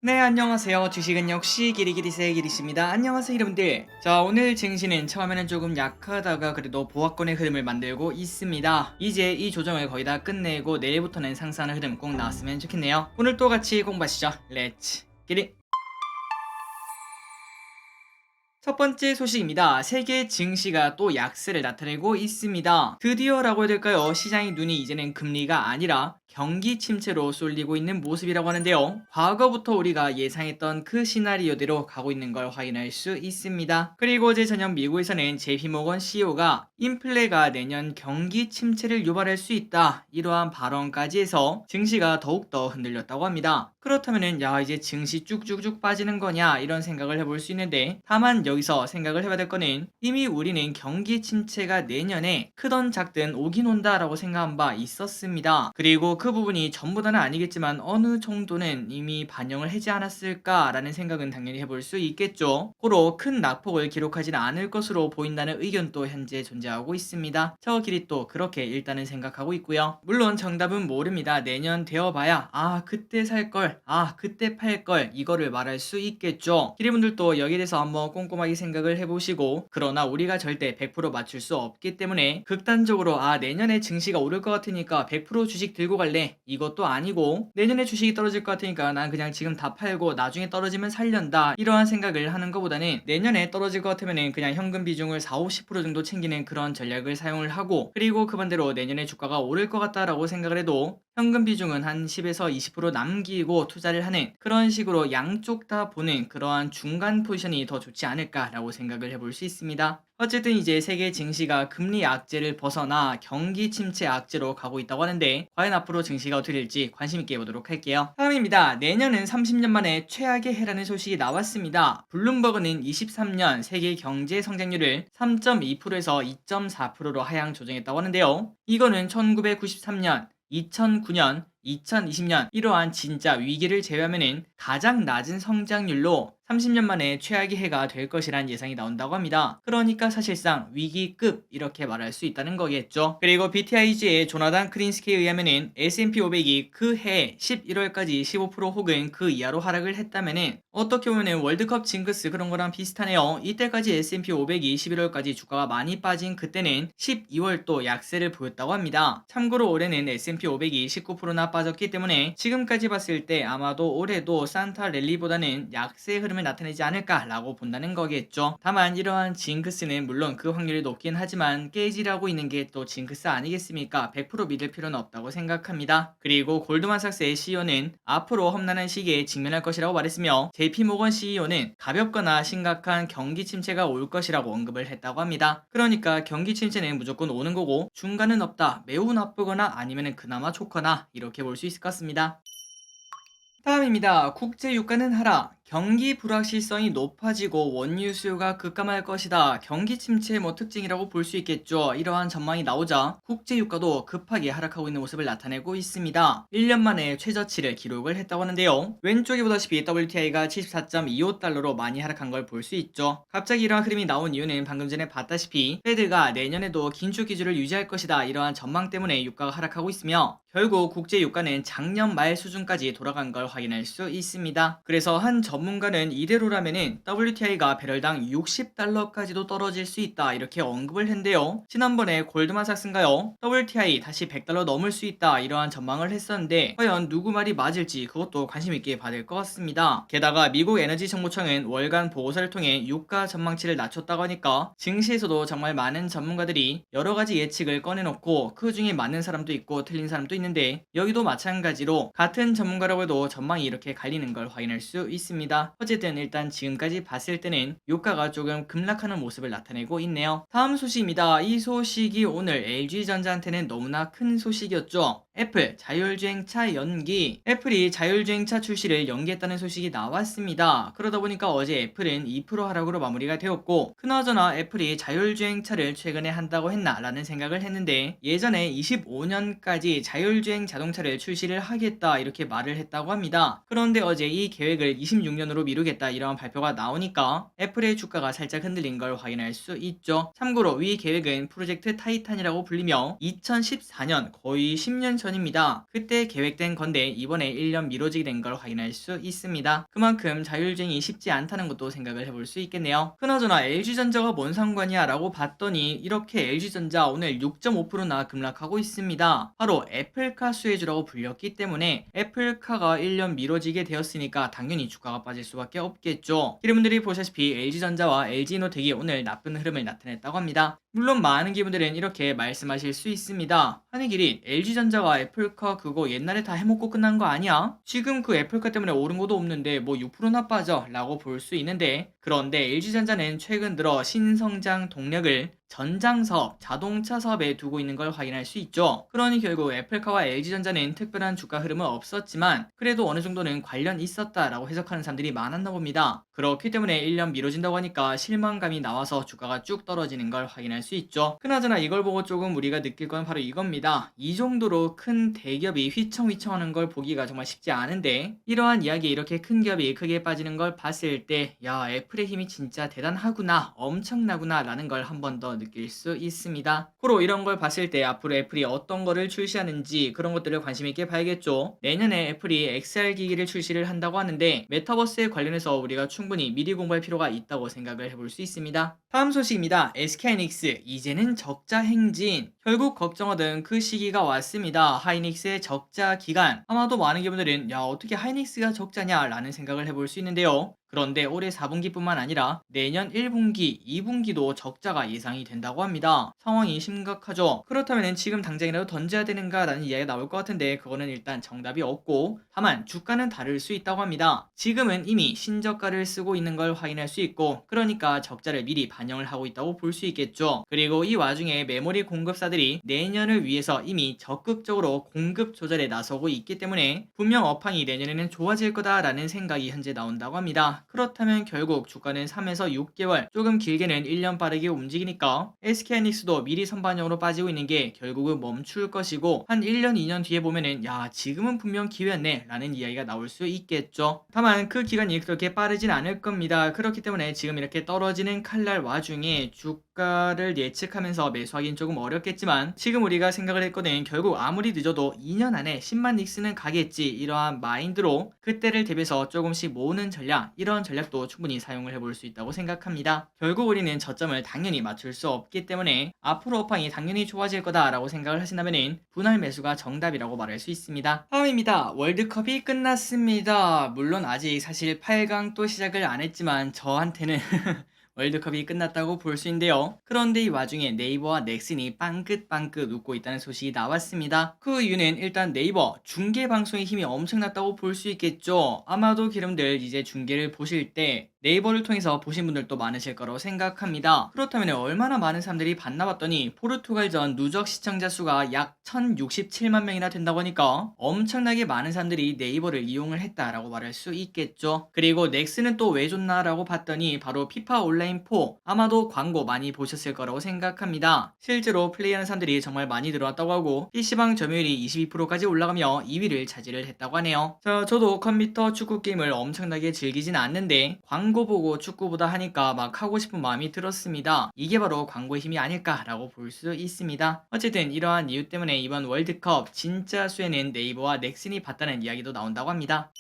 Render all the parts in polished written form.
네, 안녕하세요. 주식은 역시 기리기리세 기리씨입니다. 안녕하세요, 여러분들. 자, 오늘 증시는 처음에는 조금 약하다가 그래도 보합권의 흐름을 만들고 있습니다. 이제 이 조정을 거의 다 끝내고 내일부터는 상승하는 흐름 꼭 나왔으면 좋겠네요. 오늘 또 같이 공부하시죠. 렛츠 기리. 첫 번째 소식입니다. 세계 증시가 또 약세를 나타내고 있습니다. 드디어라고 해야 될까요? 시장의 눈이 이제는 금리가 아니라 경기 침체로 쏠리고 있는 모습이라고 하는데요. 과거부터 우리가 예상했던 그 시나리오대로 가고 있는 걸 확인할 수 있습니다. 그리고 어제 저녁 미국에서는 JP모건 CEO가 인플레가 내년 경기 침체를 유발할 수 있다, 이러한 발언까지 해서 증시가 더욱더 흔들렸다고 합니다. 그렇다면은 야, 이제 증시 쭉쭉쭉 빠지는 거냐, 이런 생각을 해볼 수 있는데, 다만 여기서 생각을 해봐야 될 거는 이미 우리는 경기 침체가 내년에 크던 작든 오긴 온다라고 생각한 바 있었습니다. 그리고 그 부분이 전부 다는 아니겠지만 어느 정도는 이미 반영을 하지 않았을까라는 생각은 당연히 해볼 수 있겠죠. 고로 큰 낙폭을 기록하지는 않을 것으로 보인다는 의견도 현재 존재하고 있습니다. 저 길이 또 그렇게 일단은 생각하고 있고요. 물론 정답은 모릅니다. 내년 되어봐야 그때 살걸, 그때 팔걸, 이거를 말할 수 있겠죠. 기리분들도 여기에 대해서 한번 꼼꼼하게 생각을 해보시고, 그러나 우리가 절대 100% 맞출 수 없기 때문에 극단적으로 내년에 증시가 오를 것 같으니까 100% 주식 들고 갈래, 이것도 아니고, 내년에 주식이 떨어질 것 같으니까 난 그냥 지금 다 팔고 나중에 떨어지면 살련다, 이러한 생각을 하는 것보다는 내년에 떨어질 것 같으면 그냥 현금 비중을 40-50% 정도 챙기는 그런 전략을 사용을 하고, 그리고 그 반대로 내년에 주가가 오를 것 같다라고 생각을 해도 현금 비중은 한 10에서 20% 남기고 투자를 하는, 그런 식으로 양쪽 다 보는 그러한 중간 포지션이 더 좋지 않을까라고 생각을 해볼 수 있습니다. 어쨌든 이제 세계 증시가 금리 악재를 벗어나 경기 침체 악재로 가고 있다고 하는데, 과연 앞으로 증시가 어떻게 될지 관심 있게 보도록 할게요. 다음입니다. 내년은 30년 만에 최악의 해라는 소식이 나왔습니다. 블룸버그는 23년 세계 경제 성장률을 3.2%에서 2.4%로 하향 조정했다고 하는데요. 이거는 1993년, 2009년, 2020년 이러한 진짜 위기를 제외하면 가장 낮은 성장률로 30년 만에 최악의 해가 될 것이란 예상이 나온다고 합니다. 그러니까 사실상 위기급, 이렇게 말할 수 있다는 거겠죠. 그리고 BTIG의 조나단 크린스키에 의하면 S&P 500이 그 해 11월까지 15% 혹은 그 이하로 하락을 했다면 어떻게 보면 월드컵 징크스 그런 거랑 비슷하네요. 이때까지 S&P 500이 11월까지 주가가 많이 빠진 그때는 12월 또 약세를 보였다고 합니다. 참고로 올해는 S&P 500이 19%나 빠졌기 때문에 지금까지 봤을 때 아마도 올해도 산타 랠리보다는 약세 흐름을 나타내지 않을까라고 본다는 거겠죠. 다만 이러한 징크스는 물론 그 확률이 높긴 하지만 깨지라고 있는 게 또 징크스 아니겠습니까? 100% 믿을 필요는 없다고 생각합니다. 그리고 골드만삭스의 CEO는 앞으로 험난한 시기에 직면할 것이라고 말했으며, JP모건 CEO는 가볍거나 심각한 경기 침체가 올 것이라고 언급을 했다고 합니다. 그러니까 경기 침체는 무조건 오는 거고 중간은 없다, 매우 나쁘거나 아니면 그나마 좋거나, 이렇게 볼 수 있을 것 같습니다. 다음입니다. 국제 유가는 하락, 경기 불확실성이 높아지고 원유 수요가 급감할 것이다, 경기 침체의 특징이라고 볼 수 있겠죠. 이러한 전망이 나오자 국제 유가도 급하게 하락하고 있는 모습을 나타내고 있습니다. 1년 만에 최저치를 기록을 했다고 하는데요. 왼쪽에 보다시피 WTI가 74.25달러로 많이 하락한 걸 볼 수 있죠. 갑자기 이러한 흐름이 나온 이유는 방금 전에 봤다시피 페드가 내년에도 긴축 기조를 유지할 것이다, 이러한 전망 때문에 유가가 하락하고 있으며, 결국 국제 유가는 작년 말 수준까지 돌아간 걸 확인할 수 있습니다. 그래서 한 전문가는 이대로라면은 WTI가 배럴당 60달러까지도 떨어질 수 있다, 이렇게 언급을 했는데요. 지난번에 골드만삭스인가요? WTI 다시 100달러 넘을 수 있다, 이러한 전망을 했었는데 과연 누구 말이 맞을지 그것도 관심 있게 봐야 될 것 같습니다. 게다가 미국 에너지 정보청은 월간 보고서를 통해 유가 전망치를 낮췄다고 하니까 증시에서도 정말 많은 전문가들이 여러 가지 예측을 꺼내놓고 그 중에 맞는 사람도 있고 틀린 사람도 있는데, 여기도 마찬가지로 같은 전문가라고 해도 전망이 이렇게 갈리는 걸 확인할 수 있습니다. 어쨌든 일단 지금까지 봤을 때는 유가가 조금 급락하는 모습을 나타내고 있네요. 다음 소식입니다. 이 소식이 오늘 LG전자한테는 너무나 큰 소식이었죠. 애플 자율주행차 연기. 애플이 자율주행차 출시를 연기했다는 소식이 나왔습니다. 그러다 보니까 어제 애플은 2% 하락으로 마무리가 되었고, 그나저나 애플이 자율주행차를 최근에 한다고 했나 라는 생각을 했는데, 예전에 25년까지 자율주행 자동차를 출시를 하겠다, 이렇게 말을 했다고 합니다. 그런데 어제 이 계획을 26년으로 미루겠다, 이런 발표가 나오니까 애플의 주가가 살짝 흔들린 걸 확인할 수 있죠. 참고로 위 계획은 프로젝트 타이탄이라고 불리며 2014년, 거의 10년 전입니다. 그때 계획된 건데 이번에 1년 미뤄지게 된 걸 확인할 수 있습니다. 그만큼 자율주행이 쉽지 않다는 것도 생각을 해볼 수 있겠네요. 그나저나 LG전자가 뭔 상관이야 라고 봤더니 이렇게 LG전자 오늘 6.5%나 급락하고 있습니다. 바로 애플카 수혜주라고 불렸기 때문에 애플카가 1년 미뤄지게 되었으니까 당연히 주가가 빠질 수밖에 없겠죠. 여러분들이 보시다시피 LG전자와 LG노텍이 오늘 나쁜 흐름을 나타냈다고 합니다. 물론 많은 기분들은 이렇게 말씀하실 수 있습니다. 한희길이 LG전자가 애플카 그거 옛날에 다 해먹고 끝난 거 아니야? 지금 그 애플카 때문에 오른 것도 없는데 뭐 6%나 빠져 라고 볼 수 있는데, 그런데 LG전자는 최근 들어 신성장 동력을 전장사업, 자동차 사업에 두고 있는 걸 확인할 수 있죠. 그러니 결국 애플카와 LG전자는 특별한 주가 흐름은 없었지만 그래도 어느 정도는 관련 있었다라고 해석하는 사람들이 많았나 봅니다. 그렇기 때문에 1년 미뤄진다고 하니까 실망감이 나와서 주가가 쭉 떨어지는 걸 확인할 수 있죠. 그나저나 이걸 보고 조금 우리가 느낄 건 바로 이겁니다. 이 정도로 큰 대기업이 휘청휘청하는 걸 보기가 정말 쉽지 않은데, 이러한 이야기 이렇게 큰 기업이 크게 빠지는 걸 봤을 때 야, 애플의 힘이 진짜 대단하구나, 엄청나구나 라는 걸 한 번 더 느낄 수 있습니다. 고로 이런 걸 봤을 때 앞으로 애플이 어떤 거를 출시하는지 그런 것들을 관심 있게 봐야겠죠. 내년에 애플이 XR 기기를 출시를 한다고 하는데 메타버스에 관련해서 우리가 충분히 미리 공부할 필요가 있다고 생각을 해볼 수 있습니다. 다음 소식입니다. SK하이닉스 이제는 적자 행진. 결국 걱정하던 그 시기가 왔습니다. 하이닉스의 적자 기간. 아마도 많은 기분들은 야, 어떻게 하이닉스가 적자냐 라는 생각을 해볼 수 있는데요. 그런데 올해 4분기뿐만 아니라 내년 1분기, 2분기도 적자가 예상이 된다고 합니다. 상황이 심각하죠. 그렇다면 지금 당장이라도 던져야 되는가 라는 이야기가 나올 것 같은데 그거는 일단 정답이 없고, 다만 주가는 다를 수 있다고 합니다. 지금은 이미 신저가를 쓰고 있는 걸 확인할 수 있고, 그러니까 적자를 미리 반영을 하고 있다고 볼 수 있겠죠. 그리고 이 와중에 메모리 공급사들이 내년을 위해서 이미 적극적으로 공급 조절에 나서고 있기 때문에 분명 업황이 내년에는 좋아질 거다라는 생각이 현재 나온다고 합니다. 그렇다면 결국 주가는 3에서 6개월, 조금 길게는 1년 빠르게 움직이니까 SK하이닉스도 미리 선반영으로 빠지고 있는 게 결국은 멈출 것이고, 한 1년, 2년 뒤에 보면은 야, 지금은 분명 기회였네 라는 이야기가 나올 수 있겠죠. 다만 그 기간이 그렇게 빠르진 않을 겁니다. 그렇기 때문에 지금 이렇게 떨어지는 칼날 와중에 주가를 예측하면서 매수하기는 조금 어렵겠지만, 지금 우리가 생각을 했거든. 결국 아무리 늦어도 2년 안에 10만 닉스는 가겠지, 이러한 마인드로 그때를 대비해서 조금씩 모으는 전략, 이런 전략도 충분히 사용을 해볼 수 있다고 생각합니다. 결국 우리는 저점을 당연히 맞출 수 없기 때문에 앞으로 업황이 당연히 좋아질 거다라고 생각을 하신다면 분할 매수가 정답이라고 말할 수 있습니다. 다음입니다. 월드컵이 끝났습니다. 물론 아직 사실 8강도 시작을 안 했지만 저한테는 월드컵이 끝났다고 볼 수 있는데요. 그런데 이 와중에 네이버와 넥슨이 빵긋빵긋 웃고 있다는 소식이 나왔습니다. 그 이유는 일단 네이버 중계 방송의 힘이 엄청났다고 볼 수 있겠죠. 아마도 여러분들 이제 중계를 보실 때 네이버를 통해서 보신 분들도 많으실 거라고 생각합니다. 그렇다면 얼마나 많은 사람들이 봤나 봤더니 포르투갈전 누적 시청자 수가 약 1067만 명이나 된다고 하니까 엄청나게 많은 사람들이 네이버를 이용을 했다라고 말할 수 있겠죠. 그리고 넥슨은 또 왜 좋나 라고 봤더니 바로 피파 온라인 4, 아마도 광고 많이 보셨을 거라고 생각합니다. 실제로 플레이하는 사람들이 정말 많이 들어왔다고 하고 PC방 점유율이 22%까지 올라가며 2위를 차지를 했다고 하네요. 자, 저도 컴퓨터 축구 게임을 엄청나게 즐기진 않는데 광고 보고 축구보다 하니까 막 하고 싶은 마음이 들었습니다. 이게 바로 광고의 힘이 아닐까라고 볼 수 있습니다. 어쨌든 이러한 이유 때문에 이번 월드컵 진짜 수혜는 네이버와 넥슨이 봤다는 이야기도 나온다고 합니다.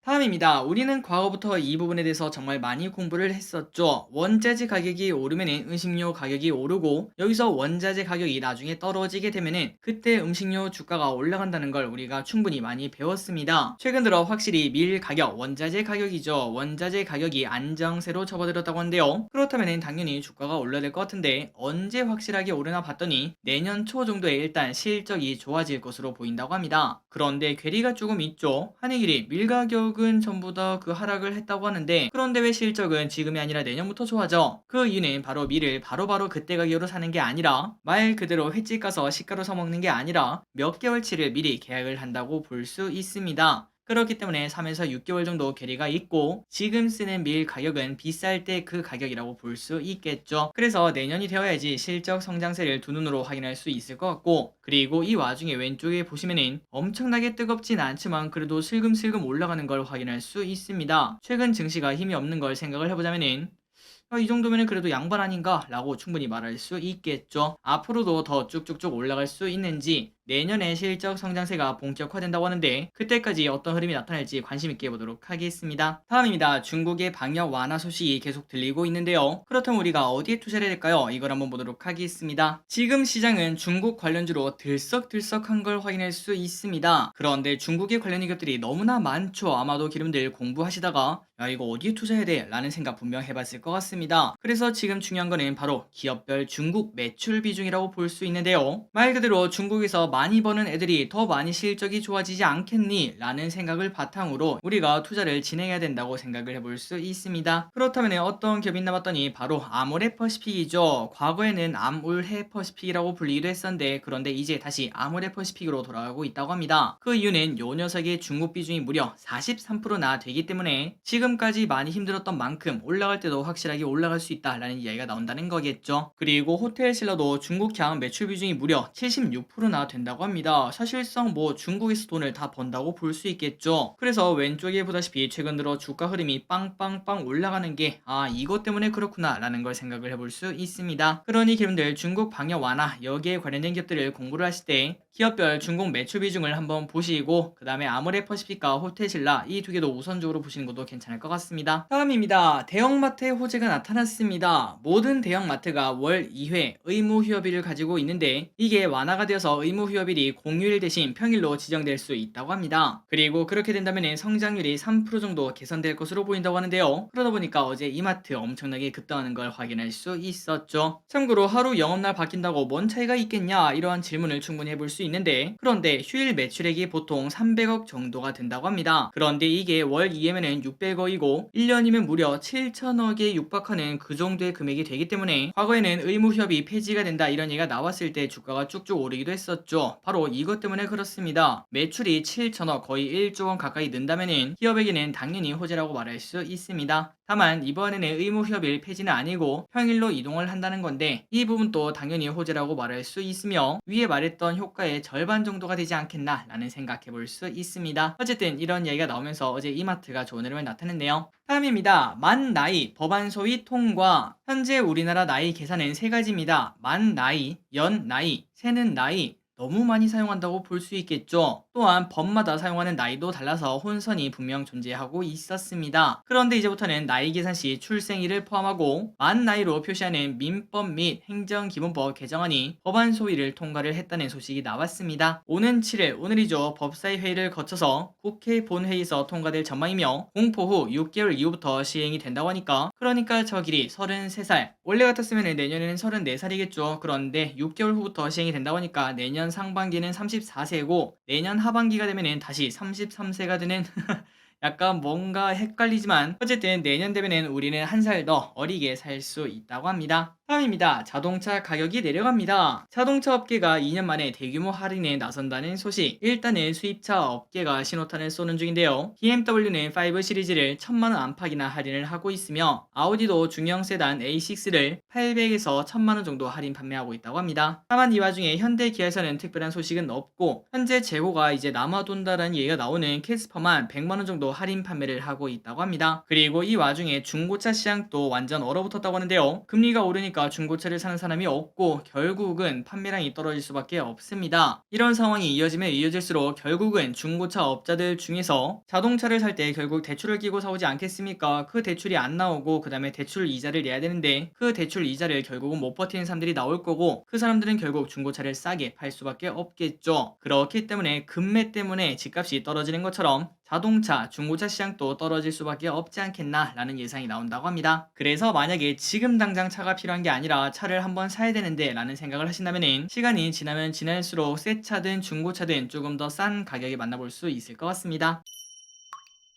다음입니다. 우리는 과거부터 이 부분에 대해서 정말 많이 공부를 했었죠. 원자재 가격이 오르면은 음식료 가격이 오르고, 여기서 원자재 가격이 나중에 떨어지게 되면은 그때 음식료 주가가 올라간다는 걸 우리가 충분히 많이 배웠습니다. 최근 들어 확실히 밀 가격, 원자재 가격이죠. 원자재 가격이 안정세로 접어들었다고 하는데요. 그렇다면은 당연히 주가가 올라야 될 것 같은데 언제 확실하게 오르나 봤더니 내년 초 정도에 일단 실적이 좋아질 것으로 보인다고 합니다. 그런데 괴리가 조금 있죠. 한해길이 밀 가격은 전부 다 그 하락을 했다고 하는데, 그런데 왜 실적은 지금이 아니라 내년부터 좋아져? 그 이유는 바로 밀을 바로바로 그때 가격으로 사는 게 아니라 말 그대로 횟집 가서 시가로 사먹는 게 아니라 몇 개월치를 미리 계약을 한다고 볼 수 있습니다. 그렇기 때문에 3에서 6개월 정도 괴리가 있고, 지금 쓰는 밀 가격은 비쌀 때 그 가격이라고 볼 수 있겠죠. 그래서 내년이 되어야지 실적 성장세를 두 눈으로 확인할 수 있을 것 같고, 그리고 이 와중에 왼쪽에 보시면은 엄청나게 뜨겁진 않지만 그래도 슬금슬금 올라가는 걸 확인할 수 있습니다. 최근 증시가 힘이 없는 걸 생각을 해보자면은 이 정도면 그래도 양반 아닌가 라고 충분히 말할 수 있겠죠. 앞으로도 더 쭉쭉쭉 올라갈 수 있는지, 내년에 실적 성장세가 본격화된다고 하는데 그때까지 어떤 흐름이 나타날지 관심 있게 보도록 하겠습니다. 다음입니다. 중국의 방역 완화 소식이 계속 들리고 있는데요. 그렇다면 우리가 어디에 투자를 해야 될까요? 이걸 한번 보도록 하겠습니다. 지금 시장은 중국 관련주로 들썩들썩한 걸 확인할 수 있습니다. 그런데 중국의 관련 기업들이 너무나 많죠. 아마도 기름들 공부하시다가 야 이거 어디에 투자해야 돼? 라는 생각 분명 해봤을 것 같습니다. 그래서 지금 중요한 거는 바로 기업별 중국 매출 비중이라고 볼 수 있는데요. 말 그대로 중국에서 많이 버는 애들이 더 많이 실적이 좋아지지 않겠니? 라는 생각을 바탕으로 우리가 투자를 진행해야 된다고 생각을 해볼 수 있습니다. 그렇다면 어떤 기업이 있나 봤더니 바로 아모레퍼시픽이죠. 과거에는 암울해퍼시픽이라고 불리기도 했었는데 그런데 이제 다시 아모레퍼시픽으로 돌아가고 있다고 합니다. 그 이유는 요 녀석의 중국 비중이 무려 43%나 되기 때문에 지금까지 많이 힘들었던 만큼 올라갈 때도 확실하게 올라갈 수 있다라는 이야기가 나온다는 거겠죠. 그리고 호텔신라도 중국향 매출 비중이 무려 76%나 된다고 합니다. 사실상 뭐 중국에서 돈을 다 번다고 볼 수 있겠죠. 그래서 왼쪽에 보다시피 최근 들어 주가 흐름이 빵빵빵 올라가는 게 이것 때문에 그렇구나 라는 걸 생각을 해볼 수 있습니다. 그러니 기분들 중국 방역 완화 여기에 관련된 기업들을 공부를 하실 때 기업별 중국 매출 비중을 한번 보시고 그 다음에 아모레퍼시픽과 호텔신라 이 두 개도 우선적으로 보시는 것도 괜찮을 것 같습니다. 다음입니다. 대형마트의 호재가 나타났습니다. 모든 대형마트가 월 2회 의무 휴업일을 가지고 있는데 이게 완화가 되어서 의무 휴업일이 공휴일 대신 평일로 지정될 수 있다고 합니다. 그리고 그렇게 된다면 성장률이 3% 정도 개선될 것으로 보인다고 하는데요. 그러다 보니까 어제 이마트 엄청나게 급등하는 걸 확인할 수 있었죠. 참고로 하루 영업날 바뀐다고 뭔 차이가 있겠냐 이러한 질문을 충분히 해볼 수 있는데 그런데 휴일 매출액이 보통 300억 정도가 된다고 합니다. 그런데 이게 월 2회면은 600억이고 1년이면 무려 7천억에 육박하는 그 정도의 금액이 되기 때문에 과거에는 의무 휴업이 폐지가 된다 이런 얘기가 나왔을 때 주가가 쭉쭉 오르기도 했었죠. 바로 이것 때문에 그렇습니다. 매출이 7천억 거의 1조 원 가까이 는다면은 기업에게는 당연히 호재라고 말할 수 있습니다. 다만 이번에는 의무 휴업일 폐지는 아니고 평일로 이동을 한다는 건데 이 부분도 당연히 호재라고 말할 수 있으며 위에 말했던 효과의 절반 정도가 되지 않겠나 라는 생각해 볼 수 있습니다. 어쨌든 이런 얘기가 나오면서 어제 이마트가 좋은 흐름을 나타냈네요. 다음입니다. 만 나이 법안 소위 통과. 현재 우리나라 나이 계산은 세 가지입니다. 만 나이, 연 나이, 새는 나이. 너무 많이 사용한다고 볼 수 있겠죠. 또한 법마다 사용하는 나이도 달라서 혼선이 분명 존재하고 있었습니다. 그런데 이제부터는 나이 계산 시 출생일을 포함하고 만 나이로 표시하는 민법 및 행정기본법 개정안이 법안 소위를 통과를 했다는 소식이 나왔습니다. 오는 7일 오늘이죠. 법사위 회의를 거쳐서 국회 본회의에서 통과될 전망이며 공포 후 6개월 이후부터 시행이 된다고 하니까 그러니까 저 길이 33살 원래 같았으면 내년에는 34살이겠죠. 그런데 6개월 후부터 시행이 된다고 하니까 내년 상반기는 34세고 내년 하반기가 되면은 다시 33세가 되는 약간 뭔가 헷갈리지만 어쨌든 내년 되면은 우리는 한 살 더 어리게 살 수 있다고 합니다. 다음입니다. 자동차 가격이 내려갑니다. 자동차 업계가 2년 만에 대규모 할인에 나선다는 소식. 일단은 수입차 업계가 신호탄을 쏘는 중인데요. BMW는 5 시리즈를 1000만원 안팎이나 할인을 하고 있으며 아우디도 중형 세단 A6를 800에서 1000만원 정도 할인 판매하고 있다고 합니다. 다만 이 와중에 현대 기아에서는 특별한 소식은 없고 현재 재고가 이제 남아돈다는 얘기가 나오는 캐스퍼만 100만원 정도 할인 판매를 하고 있다고 합니다. 그리고 이 와중에 중고차 시장도 완전 얼어붙었다고 하는데요. 금리가 오르니까 중고차를 사는 사람이 없고 결국은 판매량이 떨어질 수밖에 없습니다. 이런 상황이 이어지면 이어질수록 결국은 중고차 업자들 중에서 자동차를 살 때 결국 대출을 끼고 사오지 않겠습니까? 그 대출이 안 나오고 그 다음에 대출 이자를 내야 되는데 그 대출 이자를 결국은 못 버티는 사람들이 나올 거고 그 사람들은 결국 중고차를 싸게 팔 수밖에 없겠죠. 그렇기 때문에 금매 때문에 집값이 떨어지는 것처럼 자동차, 중고차 시장도 떨어질 수밖에 없지 않겠나 라는 예상이 나온다고 합니다. 그래서 만약에 지금 당장 차가 필요한 게 아니라 차를 한번 사야 되는데 라는 생각을 하신다면 시간이 지나면 지날수록 새 차든 중고차든 조금 더 싼 가격에 만나볼 수 있을 것 같습니다.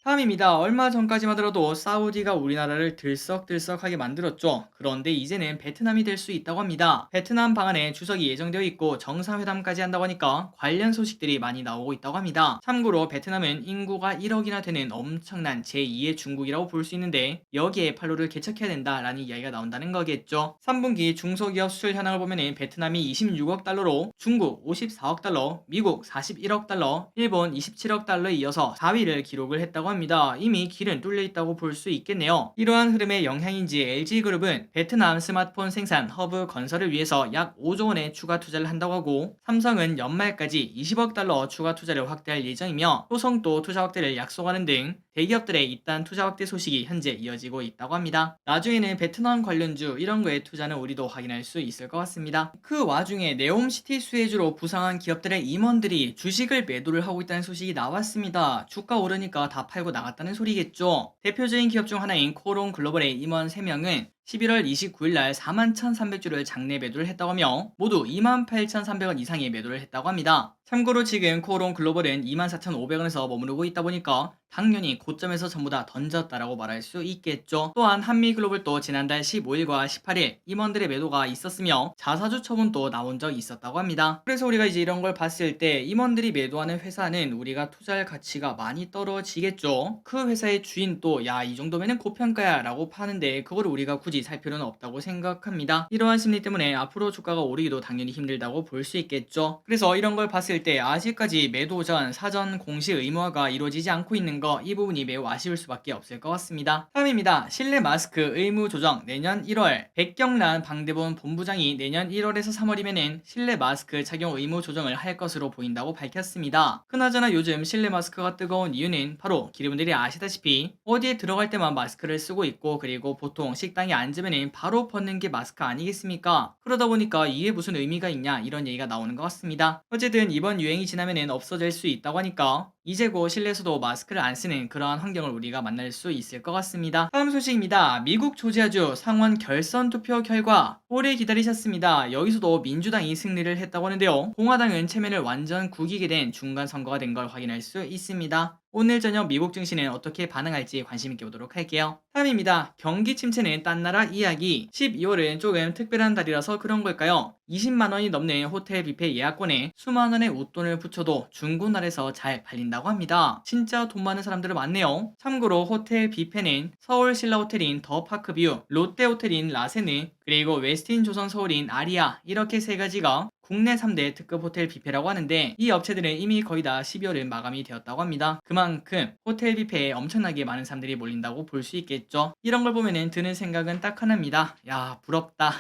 다음입니다. 얼마 전까지만 하더라도 사우디가 우리나라를 들썩들썩하게 만들었죠. 그런데 이제는 베트남이 될 수 있다고 합니다. 베트남 방안에 주석이 예정되어 있고 정상회담까지 한다고 하니까 관련 소식들이 많이 나오고 있다고 합니다. 참고로 베트남은 인구가 1억이나 되는 엄청난 제2의 중국이라고 볼 수 있는데 여기에 팔로를 개척해야 된다라는 이야기가 나온다는 거겠죠. 3분기 중소기업 수출 현황을 보면 베트남이 26억 달러로 중국 54억 달러, 미국 41억 달러, 일본 27억 달러에 이어서 4위를 기록을 했다고 합니다. 합니다. 이미 길은 뚫려 있다고 볼 수 있겠네요. 이러한 흐름의 영향인지 LG그룹은 베트남 스마트폰 생산 허브 건설을 위해서 약 5조 원의 추가 투자를 한다고 하고, 삼성은 연말까지 20억 달러 추가 투자를 확대할 예정이며, 효성도 투자 확대를 약속하는 등 대기업들의 잇단 투자 확대 소식이 현재 이어지고 있다고 합니다. 나중에는 베트남 관련주 이런 거에 투자는 우리도 확인할 수 있을 것 같습니다. 그 와중에 네옴시티 수혜주로 부상한 기업들의 임원들이 주식을 매도를 하고 있다는 소식이 나왔습니다. 주가 오르니까 다 팔고 나갔다는 소리겠죠. 대표적인 기업 중 하나인 코롱 글로벌의 임원 3명은 11월 29일 날 41,300주를 장내 매도를 했다고 하며 모두 28,300원 이상의 매도를 했다고 합니다. 참고로 지금 코오롱 글로벌은 24,500원에서 머무르고 있다 보니까 당연히 고점에서 전부 다 던졌다라고 말할 수 있겠죠. 또한 한미글로벌도 지난달 15일과 18일 임원들의 매도가 있었으며 자사주 처분도 나온 적이 있었다고 합니다. 그래서 우리가 이제 이런 걸 봤을 때 임원들이 매도하는 회사는 우리가 투자할 가치가 많이 떨어지겠죠. 그 회사의 주인도 야, 이 정도면은 고평가야 라고 파는데 그거를 우리가 굳이 살 필요는 없다고 생각합니다. 이러한 심리 때문에 앞으로 주가가 오르기도 당연히 힘들다고 볼 수 있겠죠. 그래서 이런 걸 봤을 때 아직까지 매도 전 사전 공시 의무화가 이루어지지 않고 있는 거, 이 부분이 매우 아쉬울 수밖에 없을 것 같습니다. 다음입니다. 실내 마스크 의무 조정 내년 1월. 백경란 방대본 본부장이 내년 1월에서 3월이면은 실내 마스크 착용 의무 조정을 할 것으로 보인다고 밝혔습니다. 그나저나 요즘 실내 마스크가 뜨거운 이유는 바로 기르분들이 아시다시피 어디에 들어갈 때만 마스크를 쓰고 있고, 그리고 보통 식당에 앉으면은 바로 벗는 게 마스크 아니겠습니까? 그러다 보니까 이게 무슨 의미가 있냐 이런 얘기가 나오는 것 같습니다. 어쨌든 이번 유행이 지나면은 없어질 수 있다고 하니까 이제 곧 실내에서도 마스크를 안 쓰는 그러한 환경을 우리가 만날 수 있을 것 같습니다. 다음 소식입니다. 미국 조지아주 상원 결선 투표 결과 오래 기다리셨습니다. 여기서도 민주당이 승리를 했다고 하는데요. 공화당은 체면을 완전 구기게 된 중간 선거가 된 걸 확인할 수 있습니다. 오늘 저녁 미국 증시는 어떻게 반응할지 관심있게 보도록 할게요. 다음입니다. 경기 침체는 딴 나라 이야기. 12월은 조금 특별한 달이라서 그런 걸까요? 20만원이 넘는 호텔 뷔페 예약권에 수만원의 웃돈을 붙여도 중고날에서 잘 팔린다고 합니다. 진짜 돈 많은 사람들은 많네요. 참고로 호텔 뷔페는 서울 신라호텔인 더 파크뷰, 롯데호텔인 라세느, 그리고 웨스틴 조선 서울인 아리아, 이렇게 세 가지가 국내 3대 특급 호텔 뷔페라고 하는데, 이 업체들은 이미 거의 다 12월은 마감이 되었다고 합니다. 그만큼 호텔 뷔페에 엄청나게 많은 사람들이 몰린다고 볼 수 있겠죠. 이런 걸 보면은 드는 생각은 딱 하나입니다. 야, 부럽다.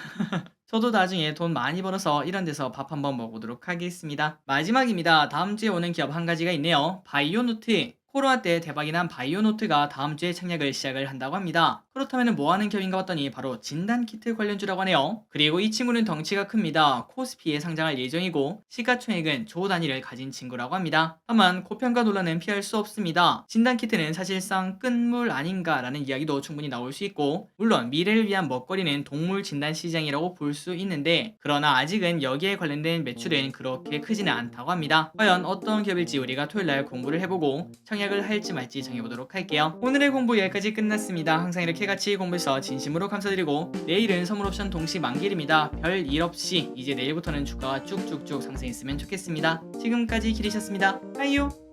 저도 나중에 돈 많이 벌어서 이런 데서 밥 한번 먹어보도록 하겠습니다. 마지막입니다. 다음 주에 오는 기업 한 가지가 있네요. 바이오노트. 코로나 때 대박이 난 바이오노트가 다음 주에 책략을 시작을 한다고 합니다. 그렇다면 뭐 하는 기업인가 봤더니 바로 진단키트 관련주라고 하네요. 그리고 이 친구는 덩치가 큽니다. 코스피에 상장할 예정이고 시가총액은 조 단위를 가진 친구라고 합니다. 다만 고평가 논란은 피할 수 없습니다. 진단키트는 사실상 끝물 아닌가라는 이야기도 충분히 나올 수 있고, 물론 미래를 위한 먹거리는 동물 진단 시장이라고 볼 수 있는데, 그러나 아직은 여기에 관련된 매출은 그렇게 크지는 않다고 합니다. 과연 어떤 기업일지 우리가 토요일날 공부를 해보고 청약을 할지 말지 정해보도록 할게요. 오늘의 공부 여기까지 끝났습니다. 항상 이렇게 같이 공부해서 진심으로 감사드리고, 내일은 선물옵션 동시 만기일입니다. 별 일 없이 이제 내일부터는 주가가 쭉쭉쭉 상승했으면 좋겠습니다. 지금까지 길이셨습니다. 빠이요.